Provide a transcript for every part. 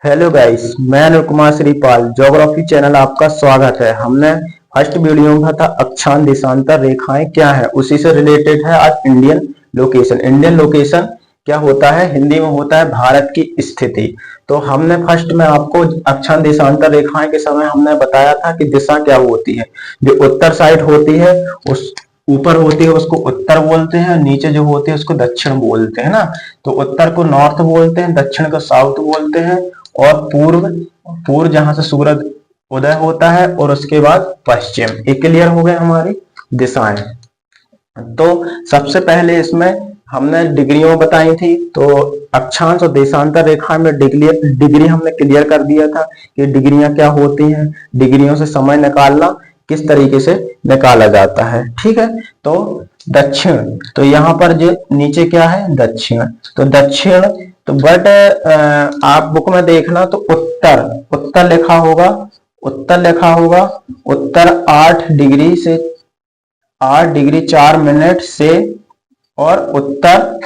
Hello guys, मैं Anil Kumar Shripal. Geography channel आपका स्वागत है। हमने फर्स्ट वीडियो में था अक्षांश देशांतर रेखाएं क्या है, उसी से रिलेटेड है आज इंडियन लोकेशन। इंडियन लोकेशन क्या होता है, हिंदी में होता है भारत की स्थिति। तो हमने फर्स्ट में आपको अक्षांश देशांतर रेखाएं के समय हमने बताया था कि दिशा क्या होती है। जो उत्तर साइड होती है, उस ऊपर होती है उसको उत्तर बोलते हैं, नीचे जो होती है उसको दक्षिण बोलते हैं ना। तो उत्तर को नॉर्थ बोलते हैं, दक्षिण को साउथ बोलते हैं, और पूर्व पूर्व जहां से सूरज उदय होता है, और उसके बाद पश्चिम। ये क्लियर हो गए हमारी दिशाएं। तो सबसे पहले इसमें हमने डिग्रियों बताई थी। तो अक्षांश और देशांतर रेखा में डिग्री हमने क्लियर कर दिया था कि डिग्रियां क्या होती हैं, डिग्रियों से समय निकालना किस तरीके से निकाला जाता है। ठीक है। तो दक्षिण, तो यहाँ पर जो नीचे क्या है, दक्षिण। तो दक्षिण, तो बट आप बुक में देखना तो उत्तर उत्तर लिखा होगा, उत्तर लिखा होगा। उत्तर 8 डिग्री से 8 डिग्री 4 मिनट से, और उत्तर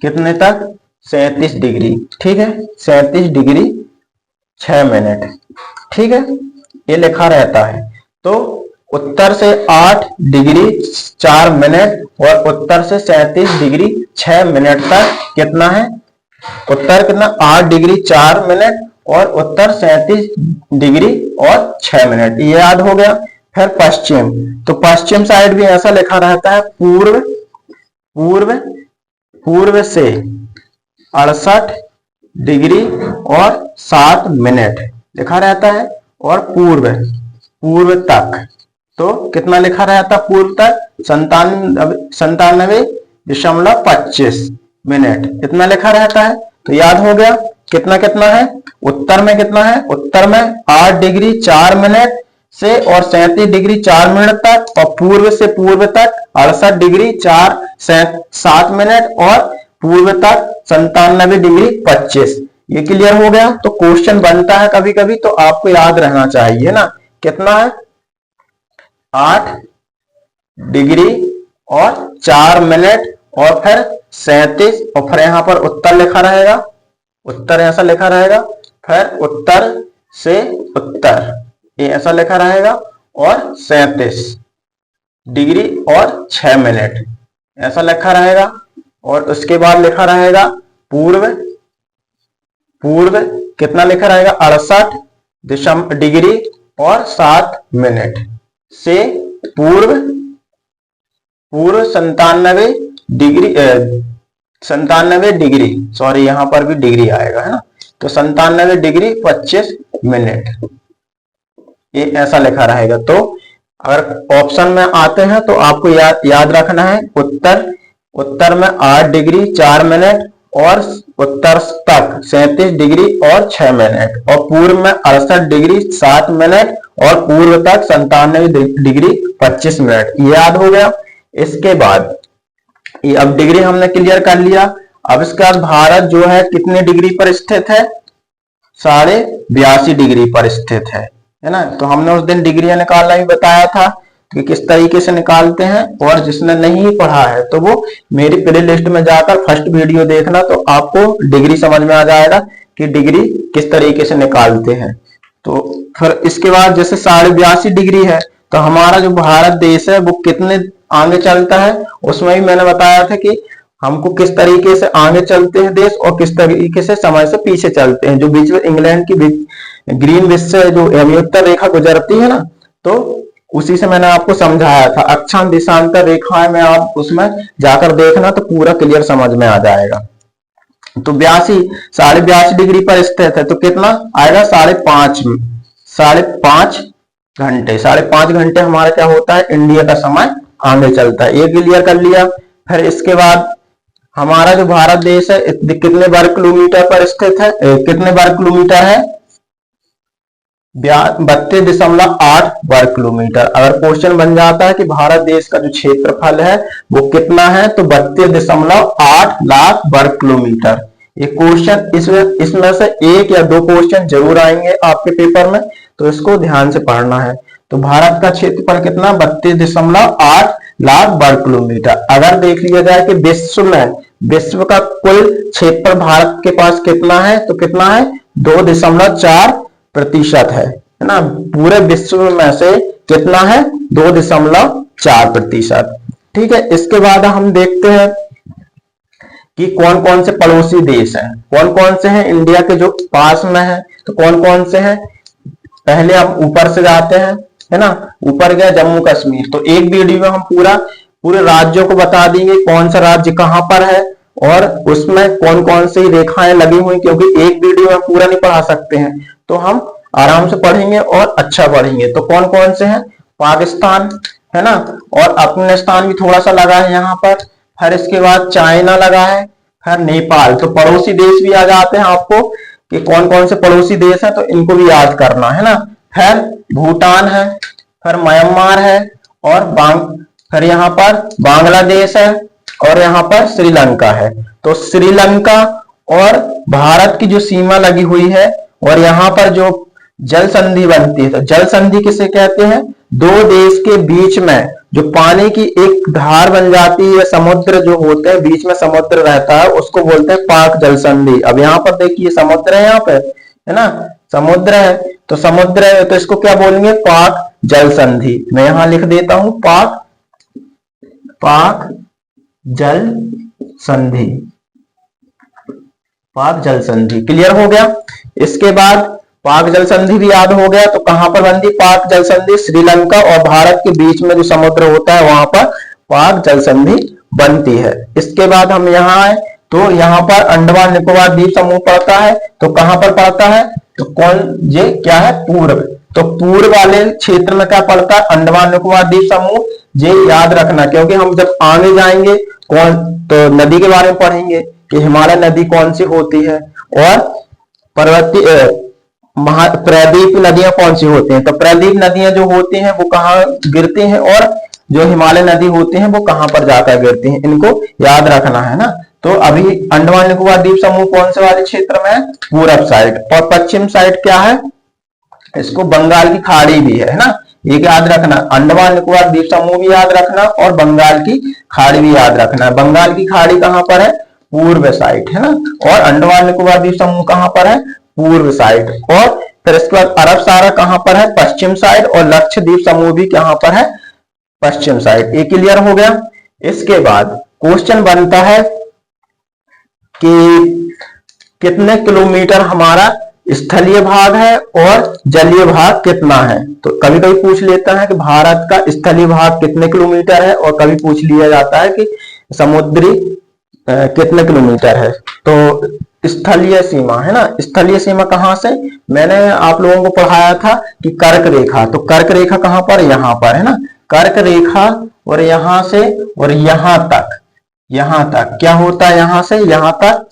कितने तक, 37 डिग्री। ठीक है, 37 डिग्री 6 मिनट। ठीक है, ये लिखा रहता है। तो उत्तर से 8 डिग्री 4 मिनट और उत्तर से 37 डिग्री 6 मिनट तक कितना है, उत्तर कितना, 8 डिग्री 4 मिनट और उत्तर 37 डिग्री और 6 मिनट। ये याद हो गया। फिर पश्चिम, तो पश्चिम साइड भी ऐसा लिखा रहता है, पूर्व से 68 डिग्री और 7 मिनट लिखा रहता है, और पूर्व तक तो कितना लिखा रहता, पूर्व तक 97.25 मिनट इतना लिखा रहता है। तो याद हो गया कितना कितना है। उत्तर में कितना है, उत्तर में 8 डिग्री 4 मिनट से और 37 डिग्री 4 मिनट तक, और पूर्व से पूर्व तक 68 डिग्री 7 मिनट और पूर्व तक 97 डिग्री 25। ये क्लियर हो गया। तो क्वेश्चन बनता है कभी कभी, तो आपको याद रहना चाहिए ना, कितना है, 8 डिग्री और 4 मिनट और फिर 37, और फिर यहां पर उत्तर लिखा रहेगा, उत्तर ऐसा लिखा रहेगा, फिर उत्तर से उत्तर ये ऐसा लिखा रहेगा, और 37 डिग्री और 6 मिनट ऐसा लिखा रहेगा, और उसके बाद लिखा रहेगा पूर्व कितना लिखा रहेगा, 68 डिग्री और 7 मिनट से पूर्व 97 डिग्री, सॉरी यहां पर भी डिग्री आएगा है ना, तो 97 डिग्री 25 मिनट ये ऐसा लिखा रहेगा। तो अगर ऑप्शन में आते हैं तो आपको याद रखना है, उत्तर में 8 डिग्री 4 मिनट और उत्तर तक 37 डिग्री और 6 मिनट, और पूर्व में 68 डिग्री 7 मिनट और पूर्व तक 97 डिग्री 25 मिनट। ये याद हो गया। इसके बाद ये अब डिग्री हमने क्लियर कर लिया। अब इसके बाद भारत जो है कितने डिग्री पर स्थित है, 82.5 डिग्री पर स्थित है ना। तो हमने उस दिन डिग्री निकालना भी बताया था कि किस तरीके से निकालते हैं, और जिसने नहीं पढ़ा है तो वो मेरी प्ले लिस्ट में जाकर फर्स्ट वीडियो देखना, तो आपको डिग्री समझ में आ जाएगा कि डिग्री किस तरीके से निकालते हैं। तो फिर इसके बाद जैसे 82.5 डिग्री है, तो हमारा जो भारत देश है वो कितने आगे चलता है, उसमें भी मैंने बताया था कि हमको किस तरीके से आगे चलते हैं देश, और किस तरीके से समय से पीछे चलते हैं। जो बीच में इंग्लैंड की ग्रीन विश से जो उत्तर रेखा गुजरती है ना, तो उसी से मैंने आपको समझाया था। अक्षांश देशांतर रेखाएं में आप उसमें जाकर देखना तो पूरा क्लियर समझ में आ जाएगा। तो 82.5 डिग्री पर स्थित है, तो कितना आएगा, 5.5 घंटे। 5.5 घंटे हमारा क्या होता है, इंडिया का समय आगे चलता है। ये क्लियर कर लिया। फिर इसके बाद हमारा जो भारत देश है कितने वर्ग किलोमीटर पर स्थित है, कितने वर्ग किलोमीटर है, 32.8 वर्ग किलोमीटर। अगर क्वेश्चन बन जाता है कि भारत देश का जो क्षेत्रफल है वो कितना है, तो 32.8 लाख वर्ग किलोमीटर। ये क्वेश्चन इसमें से 1 या 2 क्वेश्चन जरूर आएंगे आपके पेपर में, तो इसको ध्यान से पढ़ना है। तो भारत का क्षेत्रफल कितना, 32.8 लाख वर्ग किलोमीटर। अगर देख लिया जाए कि विश्व का कुल क्षेत्रफल भारत के पास कितना है, तो कितना है 2.4% है ना। पूरे विश्व में से कितना है? 2.4%। ठीक है, इसके बाद हम देखते हैं कि कौन कौन से पड़ोसी देश हैं, कौन कौन से हैं इंडिया के जो पास में है, तो कौन कौन से हैं। पहले हम ऊपर से जाते हैं, है ना। ऊपर गया जम्मू कश्मीर, तो एक वीडियो में हम पूरे राज्यों को बता देंगे कौन सा राज्य कहां पर है और उसमें कौन कौन सी रेखाएं लगी हुई, क्योंकि एक वीडियो में पूरा नहीं पढ़ा सकते हैं, तो हम आराम से पढ़ेंगे और अच्छा पढ़ेंगे। तो कौन कौन से हैं? पाकिस्तान, है ना, और अफगानिस्तान भी थोड़ा सा लगा है यहाँ पर, फिर इसके बाद चाइना लगा है, फिर नेपाल। तो पड़ोसी देश भी आ जाते हैं आपको कि कौन कौन से पड़ोसी देश हैं, तो इनको भी याद करना है ना। फिर भूटान है, फिर म्यांमार है, और फिर यहाँ पर बांग्लादेश है, और यहाँ पर श्रीलंका है। तो श्रीलंका और भारत की जो सीमा लगी हुई है, और यहाँ पर जो जल संधि बनती है, तो जल संधि किसे कहते हैं? दो देश के बीच में जो पानी की एक धार बन जाती है, समुद्र जो होते हैं, बीच में समुद्र रहता है, उसको बोलते हैं पाक जल संधि। अब यहाँ पर देखिए समुद्र है, यहाँ पे है ना, समुद्र है, तो समुद्र है, तो इसको क्या बोलेंगे? पाक जल संधि। मैं यहां लिख देता हूं पाक जल संधि, पाक जल संधि। क्लियर हो गया। इसके बाद पाक जल संधि भी याद हो गया, तो कहां पर बनती पाक जल संधि? श्रीलंका और भारत के बीच में जो समुद्र होता है वहां पर पाक जल संधि बनती है। इसके बाद हम यहाँ आए, तो यहाँ पर अंडमान निकोबार द्वीप समूह पड़ता है, तो कहां पर पड़ता है? तो ये क्या है? पूर्व। तो पूर्व वाले क्षेत्र में क्या पड़ता है? अंडमान निकोबार द्वीप समूह। ये याद रखना, क्योंकि हम जब आगे जाएंगे तो नदी के बारे में पढ़ेंगे कि हिमालय नदी कौन सी होती है, और पर्वतीय प्रायद्वीप नदियां कौन सी होती हैं। तो प्रायद्वीप नदियां जो होती हैं वो कहाँ गिरती हैं, और जो हिमालय नदी होती हैं वो कहां पर जाकर गिरती हैं, इनको याद रखना है ना। तो अभी अंडमान निकोबार द्वीप समूह कौन से वाले क्षेत्र में है? पूरब साइड। और पश्चिम साइड क्या है? इसको बंगाल की खाड़ी भी है ना, ये याद रखना। अंडमान निकोबार द्वीप समूह भी याद रखना, और बंगाल की खाड़ी भी याद रखना। बंगाल की खाड़ी कहां पर है? पूर्व साइड, है ना। और अंडमान निकोबार द्वीप समूह कहां पर है? पूर्व साइड। और फिर इसके बाद अरब सागर कहां पर है? पश्चिम साइड। और लक्षद्वीप समूह भी कहां पर है? पश्चिम साइड। ये क्लियर हो गया। इसके बाद क्वेश्चन बनता है कि कितने किलोमीटर हमारा स्थलीय भाग है और जलीय भाग कितना है। तो कभी कभी पूछ लेता है कि भारत का स्थलीय भाग कितने किलोमीटर है, और कभी पूछ लिया जाता है कि समुद्री कितने किलोमीटर है। तो स्थलीय सीमा, है ना, स्थलीय सीमा कहां से? मैंने आप लोगों को पढ़ाया था कि कर्क रेखा। तो कर्क रेखा कहां पर? यहां पर, है ना। कर्क रेखा, और यहां से और यहां तक क्या होता है? यहां से यहां तक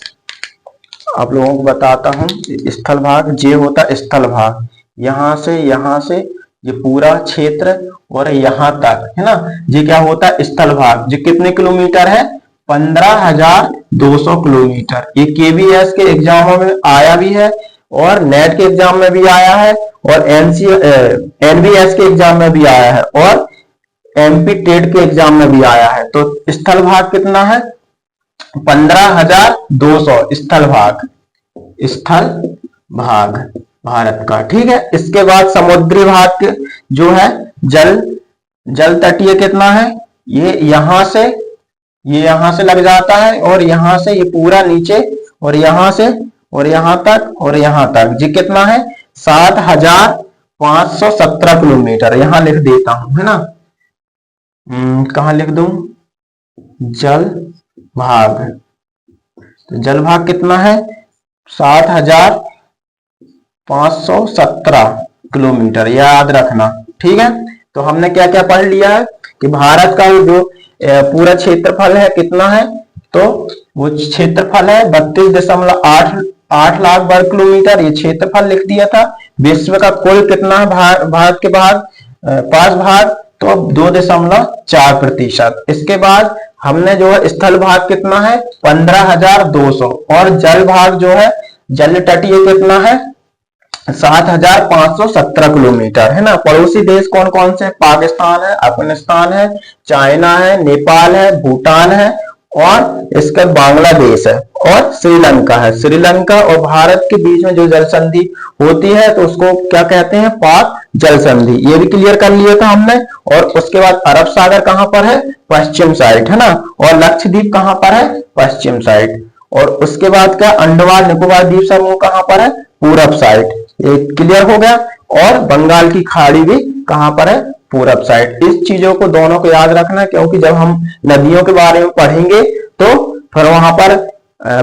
आप लोगों को बताता हूं। स्थल भाग ये होता है स्थल भाग, यहां से ये पूरा क्षेत्र और यहां तक, है ना, ये क्या होता है? स्थल भाग। ये कितने किलोमीटर है? 15,200 किलोमीटर। ये केवीएस के एग्जामों में आया भी है, और नेट के एग्जाम में भी आया है, और एनबीएस के एग्जाम में भी आया है, और एमपी टेट के एग्जाम में भी आया है। तो स्थल भाग कितना है? 15,200 स्थल भाग भारत का। ठीक है। इसके बाद समुद्री भाग जो है जल तटीय कितना है? ये यहां से लग जाता है, और यहां से ये पूरा नीचे, और यहां से और यहां तक ये कितना है? 7,517 किलोमीटर। यहां लिख देता हूं, है ना। कहां लिख दूं? जल भाग। तो जल भाग कितना है? 7,517 किलोमीटर, याद रखना। ठीक है। तो हमने क्या क्या पढ़ लिया है कि भारत का जो पूरा क्षेत्रफल है कितना है? तो वो क्षेत्रफल है 32.8 लाख वर्ग किलोमीटर। ये क्षेत्रफल लिख दिया था। विश्व का कुल कितना है? भारत के भाग 5 भाग, तो 2.4%। इसके बाद हमने जो है स्थल भाग कितना है? 15,200। और जल भाग जो है जल तटीय कितना है? 7,517 किलोमीटर, है ना। पड़ोसी देश कौन कौन से? पाकिस्तान है, अफगानिस्तान है, चाइना है, नेपाल है, भूटान है, और इसका बांग्लादेश है और श्रीलंका है। श्रीलंका और भारत के बीच में जो जल संधि होती है तो उसको क्या कहते हैं, पाक जल संधि। ये भी क्लियर कर लिया था हमने। और उसके बाद अरब सागर कहां पर है, पश्चिम साइड है ना, और लक्षद्वीप कहां पर है, पश्चिम साइड। और उसके बाद क्या, अंडमान निकोबार द्वीप समूह कहां पर है, पूरब साइड। ये क्लियर हो गया। और बंगाल की खाड़ी भी कहां पर है, पूरब साइड। इस चीजों को दोनों को याद रखना, क्योंकि जब हम नदियों के बारे में पढ़ेंगे तो फिर वहां पर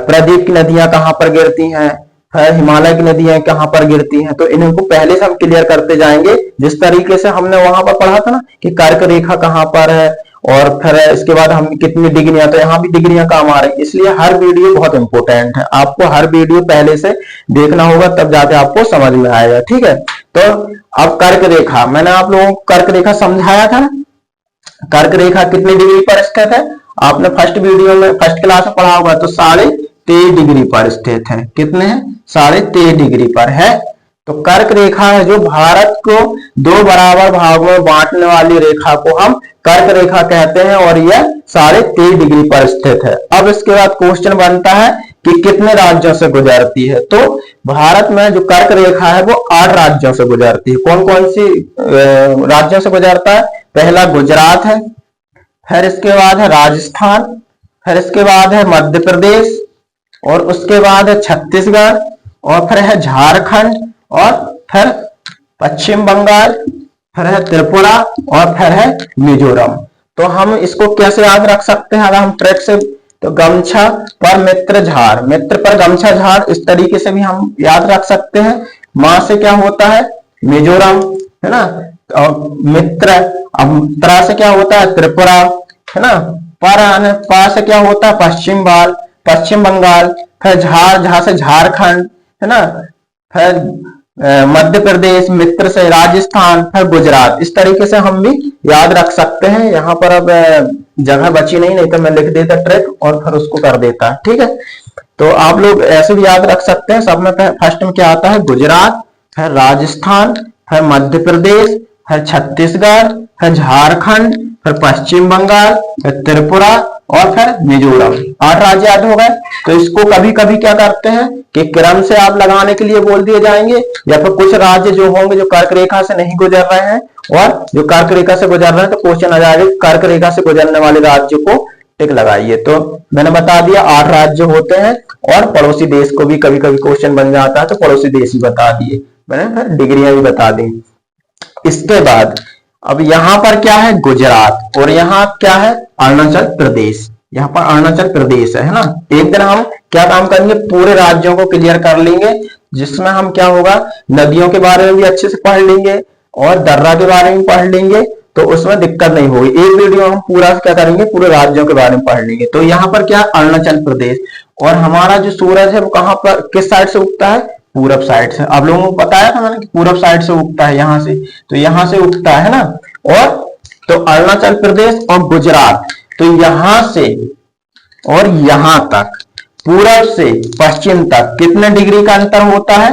प्रदीप की नदियां कहां पर गिरती हैं, फिर हिमालय की नदियां कहां पर गिरती हैं, तो इनको पहले से हम क्लियर करते जाएंगे। जिस तरीके से हमने वहां पर पढ़ा था ना कि कर्क रेखा कहां पर है, और फिर इसके बाद हम कितनी डिग्रियां, तो यहाँ भी डिग्रियां काम आ रही। इसलिए हर वीडियो बहुत इंपॉर्टेंट है, आपको हर वीडियो पहले से देखना होगा, तब जाके आपको समझ में आएगा। ठीक है, तो अब कर्क रेखा, मैंने आप लोगों को कर्क रेखा समझाया था। कर्क रेखा कितनी डिग्री पर स्थित है, आपने फर्स्ट वीडियो में फर्स्ट क्लास में पढ़ा होगा, तो 23.5 डिग्री पर स्थित है। कितने हैं, 23.5 डिग्री पर है। तो कर्क रेखा है जो भारत को दो बराबर भागों में बांटने वाली रेखा को हम कर्क रेखा कहते हैं, और यह 23.5 डिग्री पर स्थित है। अब इसके बाद क्वेश्चन बनता है कि कितने राज्यों से गुजरती है। तो भारत में जो कर्क रेखा है वो 8 राज्यों से गुजरती है। कौन कौन सी राज्यों से गुजरता है, पहला गुजरात है, फिर इसके बाद है राजस्थान, फिर इसके बाद है मध्य प्रदेश, और उसके बाद है छत्तीसगढ़, और फिर है झारखंड, और फिर पश्चिम बंगाल, फिर है त्रिपुरा, और फिर है मिजोरम। तो हम इसको कैसे याद रख सकते हैं, अगर हम ट्रैक से, तो गमछा पर मित्र झाड़, मित्र पर गमछा झाड़, इस तरीके से भी हम याद रख सकते हैं। मां से क्या होता है, मिजोरम, है ना, और मित्र, अब त्रा से क्या होता है, त्रिपुरा, है ना, पा से क्या होता है, पश्चिम बंगाल, फिर झा से झारखंड, है ना, फिर मध्य प्रदेश, मित्र से राजस्थान, फिर गुजरात। इस तरीके से हम भी याद रख सकते हैं। यहाँ पर अब जगह बची नहीं तो मैं लिख देता ट्रैक और फिर उसको कर देता। ठीक है, तो आप लोग ऐसे भी याद रख सकते हैं। सब में फर्स्ट में क्या आता है, गुजरात, फिर राजस्थान, फिर मध्य प्रदेश, फिर छत्तीसगढ़, फिर झारखंड, फिर पश्चिम बंगाल, फिर त्रिपुरा, और फिर मिजोरम। 8 राज्य याद हो गए। तो इसको कभी कभी क्या करते हैं कि क्रम से आप लगाने के लिए बोल दिए जाएंगे, या फिर कुछ राज्य जो होंगे जो कर्क रेखा से नहीं गुजर रहे हैं, और जो कर्क रेखा से गुजर रहे हैं, तो क्वेश्चन आ जाएगा कर्क रेखा से गुजरने वाले राज्य को टिक लगाइए। तो मैंने बता दिया 8 राज्य होते हैं, और पड़ोसी देश को भी कभी कभी क्वेश्चन बन जाता है, तो पड़ोसी देश ही बता दिए मैंने, फिर डिग्रियां भी बता दी। इसके बाद अब यहां पर क्या है, गुजरात, और यहाँ क्या है, अरुणाचल प्रदेश। यहाँ पर अरुणाचल प्रदेश है ना। एक दिन हम क्या काम करेंगे, पूरे राज्यों को क्लियर कर लेंगे, जिसमें हम क्या होगा, नदियों के बारे में भी अच्छे से पढ़ लेंगे, और दर्रा के बारे में पढ़ लेंगे, तो उसमें दिक्कत नहीं होगी। एक वीडियो हम पूरा क्या करेंगे, पूरे राज्यों के बारे में पढ़ लेंगे। तो यहाँ पर क्या, अरुणाचल प्रदेश, और हमारा जो सूरज है वो कहां पर, किस साइड से उगता है, पूरब साइड से। आप लोगों को बताया था मैंने कि पूरब साइड से उगता है, यहां से, तो यहां से उगता है ना। और तो अरुणाचल प्रदेश और गुजरात, तो यहां से और यहां तक, पूरब से पश्चिम तक कितने डिग्री का अंतर होता है,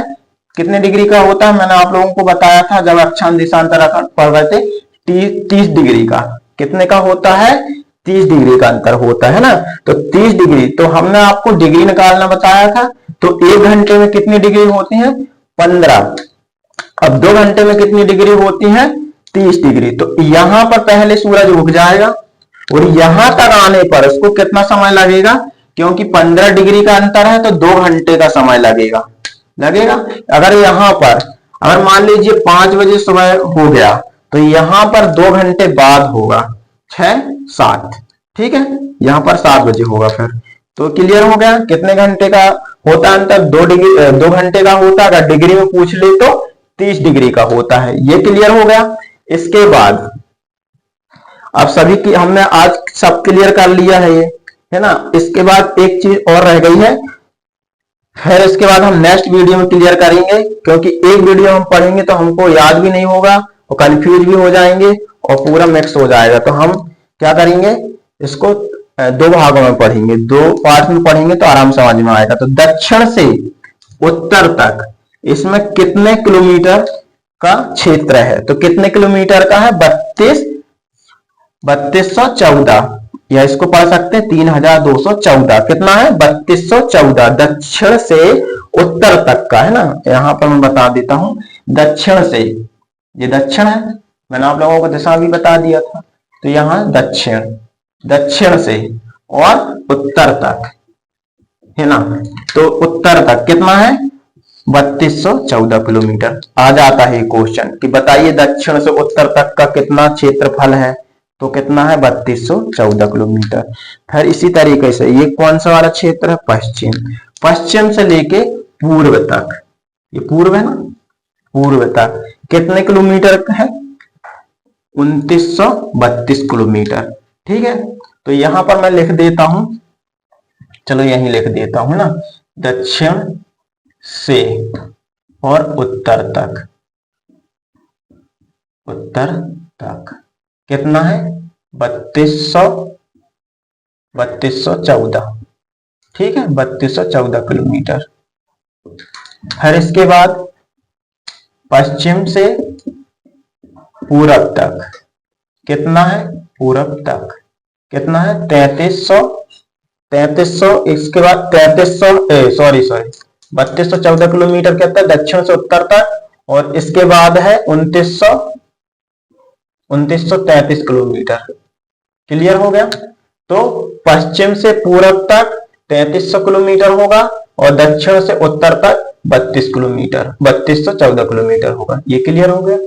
कितने डिग्री का होता है, मैंने आप लोगों को बताया था जब अक्षांश देशांतर पढ़ रहे थे, 30 डिग्री का। कितने का होता है, 30 डिग्री का अंतर होता है ना। तो 30 डिग्री, तो हमने आपको डिग्री निकालना बताया था। तो 1 घंटे में कितनी डिग्री होती है, 15। अब 2 घंटे में कितनी डिग्री होती है, 30 डिग्री। तो यहां पर पहले सूरज उग जाएगा, और यहां तक आने पर उसको कितना समय लगेगा, क्योंकि 15 डिग्री का अंतर है, तो 2 घंटे का समय लगेगा। अगर यहां पर, अगर मान लीजिए 5 बजे सुबह हो गया, तो यहां पर 2 घंटे बाद होगा, 6, 7, ठीक है, यहां पर 7 बजे होगा। फिर तो क्लियर हो गया कितने घंटे का होता है अंतर, 2 घंटे का होता है। अगर डिग्री में पूछ ले तो 30 डिग्री का होता है। ये क्लियर हो गया। इसके बाद अब सभी की हमने आज सब क्लियर कर लिया है, ये है ना। इसके बाद एक चीज और रह गई है, फिर इसके बाद हम नेक्स्ट वीडियो में क्लियर करेंगे, क्योंकि एक वीडियो हम पढ़ेंगे तो हमको याद भी नहीं होगा, और कंफ्यूज भी हो जाएंगे, और पूरा मिक्स हो जाएगा। तो हम क्या करेंगे, इसको 2 भागों में पढ़ेंगे, 2 पार्ट में पढ़ेंगे, तो आराम समझ में आएगा। तो दक्षिण से उत्तर तक इसमें कितने किलोमीटर का क्षेत्र है, तो कितने किलोमीटर का है, 3214 या इसको पढ़ सकते हैं 3214। कितना है? 3214। दक्षिण से उत्तर तक का है ना, यहां पर मैं बता देता हूं। दक्षिण से, ये दक्षिण है, मैंने आप लोगों को दिशा भी बता दिया था। तो यहां दक्षिण, दक्षिण से और उत्तर तक है ना, तो उत्तर तक कितना है? 3214 किलोमीटर। आ जाता है क्वेश्चन कि बताइए दक्षिण से उत्तर तक का कितना क्षेत्रफल है, तो कितना है? 3214 किलोमीटर। फिर इसी तरीके से ये कौन सा वाला क्षेत्र है? पश्चिम। पश्चिम से लेके पूर्व तक, ये पूर्व है ना, पूर्व तक कितने किलोमीटर का है? 2932 किलोमीटर। ठीक है, तो यहां पर मैं लिख देता हूं, चलो यहीं लिख देता हूं ना, दक्षिण से और उत्तर तक, उत्तर तक कितना है? 3214। ठीक है, 3214 किलोमीटर। फिर इसके बाद पश्चिम से पूरब तक कितना है? पूरब तक कितना है? 3300। इसके बाद 3214 किलोमीटर कहता है दक्षिण से उत्तर तक, और इसके बाद है 2933 किलोमीटर। क्लियर हो गया? तो पश्चिम से पूरब तक 3300 किलोमीटर होगा और दक्षिण से उत्तर तक 32 किलोमीटर, 3214 किलोमीटर होगा। ये क्लियर हो गया?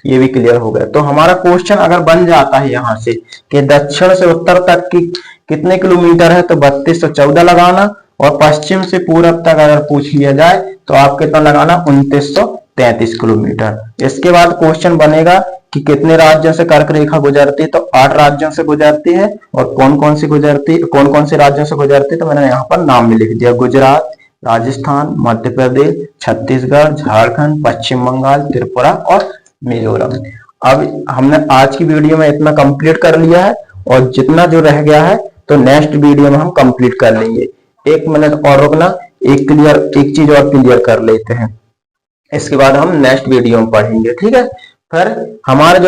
ये भी क्लियर हो गया। तो हमारा क्वेश्चन अगर बन जाता है यहां से कि दक्षिण से उत्तर तक की कितने किलोमीटर है, तो 3214 लगाना, और पश्चिम से पूरब तक अगर पूछ लिया जाए तो आप कितना लगाना? 2933 किलोमीटर। इसके बाद क्वेश्चन बनेगा कि कितने राज्यों से कर्क रेखा गुजरती है, तो 8 राज्यों से गुजरती है। और कौन कौन से राज्यों से गुजरती है, तो मैंने यहाँ पर नाम भी लिख दिया, गुजरात, राजस्थान, मध्य प्रदेश, छत्तीसगढ़, झारखंड, पश्चिम बंगाल, त्रिपुरा और मिजोरम। अब हमने आज की वीडियो में इतना कंप्लीट कर लिया है, और जितना जो रह गया है तो नेक्स्ट वीडियो में हम कंप्लीट कर लेंगे। 1 मिनट और रुकना, एक चीज और क्लियर कर लेते हैं, इसके बाद हम नेक्स्ट वीडियो में पढ़ेंगे। ठीक है, फिर हमारा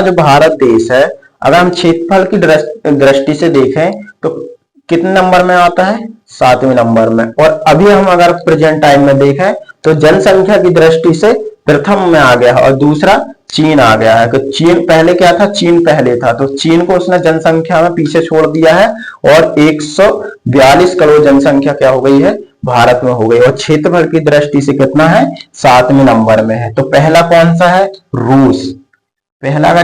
जो भारत देश है, अगर हम क्षेत्रफल की दृष्टि से देखें तो कितने नंबर में आता है? 7वें नंबर में। और अभी हम अगर प्रेजेंट टाइम में देखें तो जनसंख्या की दृष्टि से प्रथम में आ गया है, और दूसरा चीन आ गया है। तो चीन पहले क्या था? चीन पहले था, तो चीन को उसने जनसंख्या में पीछे छोड़ दिया है, और 142 करोड़ जनसंख्या क्या हो गई है? भारत में हो गई। और क्षेत्रफल की दृष्टि से कितना है? 7वें नंबर में है। तो पहला कौन सा है? रूस। पहला का